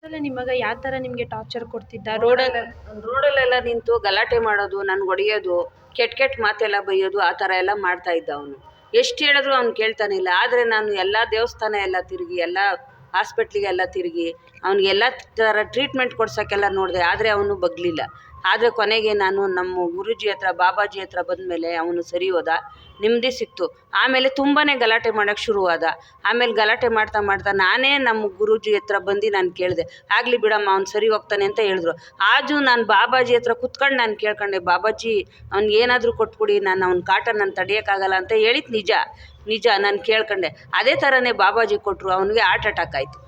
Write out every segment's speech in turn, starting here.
ಸಲ ನಿಮಗ ಯಾವ ಥರ ನಿಮಗೆ ಟಾರ್ಚರ್ ಕೊಡ್ತಿದ್ದ? ರೋಡಲ್ಲೆಲ್ಲ ನಿಂತು ಗಲಾಟೆ ಮಾಡೋದು, ನನ್ಗೆ ಹೊಡೆಯೋದು, ಕೆಟ್ಟ ಮಾತೆಲ್ಲ ಬೈಯೋದು, ಆ ಥರ ಎಲ್ಲ ಮಾಡ್ತಾ ಇದ್ದ ಅವನು. ಎಷ್ಟು ಹೇಳಿದ್ರು ಅವ್ನು ಕೇಳ್ತಾನಿಲ್ಲ. ಆದರೆ ನಾನು ಎಲ್ಲ ದೇವಸ್ಥಾನ ಎಲ್ಲ ತಿರುಗಿ, ಎಲ್ಲ ಹಾಸ್ಪಿಟ್ಲಿಗೆಲ್ಲ ತಿರುಗಿ ಅವ್ನಿಗೆಲ್ಲ ಥರ ಟ್ರೀಟ್ಮೆಂಟ್ ಕೊಡ್ಸೋಕ್ಕೆಲ್ಲ ನೋಡಿದೆ. ಆದರೆ ಅವನು ಬಗ್ಲಿಲ್ಲ. ಆದರೆ ಕೊನೆಗೆ ನಾನು ನಮ್ಮ ಗುರೂಜಿ ಹತ್ರ, ಬಾಬಾಜಿ ಹತ್ರ ಬಂದಮೇಲೆ ಅವನು ಸರಿ ಹೋದ, ನೆಮ್ಮದಿ ಸಿಕ್ತು. ಆಮೇಲೆ ತುಂಬಾ ಗಲಾಟೆ ಮಾಡೋಕ್ಕೆ ಶುರುವಾದ. ಆಮೇಲೆ ಗಲಾಟೆ ಮಾಡ್ತಾ ನಾನೇ ನಮ್ಮ ಗುರೂಜಿ ಹತ್ರ ಬಂದು ನಾನು ಕೇಳಿದೆ, ಆಗಲಿ ಬಿಡಮ್ಮ ಅವ್ನು ಸರಿ ಹೋಗ್ತಾನೆ ಅಂತ ಹೇಳಿದ್ರು. ಆಜು ನಾನು ಬಾಬಾಜಿ ಹತ್ರ ಕುತ್ಕೊಂಡು ನಾನು ಕೇಳ್ಕೊಂಡೆ, ಬಾಬಾಜಿ ಅವ್ನಿಗೆ ಏನಾದರೂ ಕೊಟ್ಬಿಡಿ, ನಾನು ಅವ್ನ ಕಾಟ ನಾನು ತಡೆಯೋಕ್ಕಾಗಲ್ಲ ಅಂತ ಹೇಳಿದ್ದು ನಿಜ ನಾನು ಕೇಳ್ಕೊಂಡೆ. ಅದೇ ಥರನೇ ಬಾಬಾಜಿ ಕೊಟ್ಟರು. ಅವನಿಗೆ ಹಾರ್ಟ್ ಅಟ್ಯಾಕ್ ಆಯಿತು.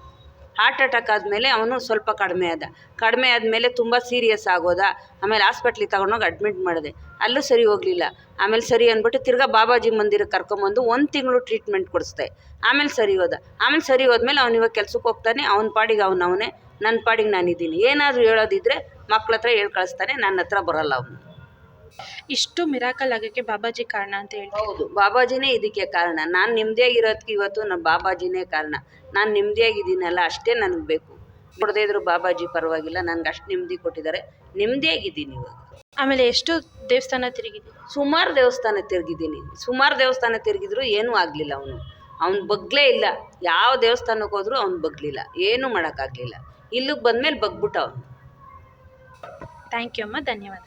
ಹಾರ್ಟ್ ಅಟ್ಯಾಕ್ ಆದಮೇಲೆ ಅವನು ಸ್ವಲ್ಪ ಕಡಿಮೆ ಆದಮೇಲೆ ತುಂಬ ಸೀರಿಯಸ್ ಆಗೋದ. ಆಮೇಲೆ ಹಾಸ್ಪಿಟ್ಲಿಗೆ ತಗೊಂಡೋಗಿ ಅಡ್ಮಿಟ್ ಮಾಡಿದೆ. ಅಲ್ಲೂ ಸರಿ ಹೋಗಲಿಲ್ಲ. ಆಮೇಲೆ ಸರಿ ಅಂದ್ಬಿಟ್ಟು ತಿರ್ಗಾ ಬಾಬಾಜಿ ಮಂದಿರಕ್ಕೆ ಕರ್ಕೊಂಬಂದು 1 ತಿಂಗಳು ಟ್ರೀಟ್ಮೆಂಟ್ ಕೊಡಿಸ್ದೆ. ಆಮೇಲೆ ಸರಿ ಹೋದ. ಆಮೇಲೆ ಸರಿ ಹೋದ್ಮೇಲೆ ಅವ್ನು ಇವಾಗ ಕೆಲ್ಸಕ್ಕೆ ಹೋಗ್ತಾನೆ. ಅವನ ಪಾಡಿಗೆ ಅವನೇ, ನನ್ನ ಪಾಡಿಗೆ ನಾನಿದ್ದೀನಿ. ಏನಾದರೂ ಹೇಳೋದಿದ್ರೆ ಮಕ್ಳ ಹತ್ರ ಹೇಳಿ ಕಳಿಸ್ತಾನೆ, ನನ್ನ ಹತ್ರ ಬರೋಲ್ಲ ಅವನು. ಇಷ್ಟು ಮಿರಾಕಲ್ ಆಗೋಕ್ಕೆ ಬಾಬಾಜಿ ಕಾರಣ ಅಂತ ಹೇಳಿ? ಹೌದು, ಬಾಬಾಜಿನೇ ಇದಕ್ಕೆ ಕಾರಣ. ನಾನು ನೆಮ್ಮದಿಯಾಗಿರೋದಕ್ಕೆ ಇವತ್ತು ನಮ್ಮ ಬಾಬಾಜಿನೇ ಕಾರಣ. ನಾನು ನೆಮ್ಮದಿಯಾಗಿದ್ದೀನಲ್ಲ, ಅಷ್ಟೇ ನನಗೆ ಬೇಕು. ಕೊಡದೇ ಇದ್ರು ಬಾಬಾಜಿ ಪರವಾಗಿಲ್ಲ, ನನಗೆ ಅಷ್ಟು ನೆಮ್ಮದಿ ಕೊಟ್ಟಿದ್ದಾರೆ. ನೆಮ್ಮದಿಯಾಗಿದ್ದೀನಿ ಇವಾಗ. ಆಮೇಲೆ ಎಷ್ಟು ದೇವಸ್ಥಾನ ತಿರುಗಿದ್ದೀನಿ? ಸುಮಾರು ದೇವಸ್ಥಾನ ತಿರುಗಿದ್ರು ಏನೂ ಆಗಲಿಲ್ಲ. ಅವ್ನು ಬಗ್ಲೇ ಇಲ್ಲ. ಯಾವ ದೇವಸ್ಥಾನಕ್ಕೆ ಹೋದ್ರು ಅವ್ನು ಬಗ್ಲಿಲ್ಲ, ಏನೂ ಮಾಡೋಕ್ಕಾಗಲಿಲ್ಲ. ಇಲ್ಲಿಗೆ ಬಂದಮೇಲೆ ಬಗ್ಬಿಟ್ಟ ಅವನು. ಥ್ಯಾಂಕ್ ಯು ಅಮ್ಮ, ಧನ್ಯವಾದ.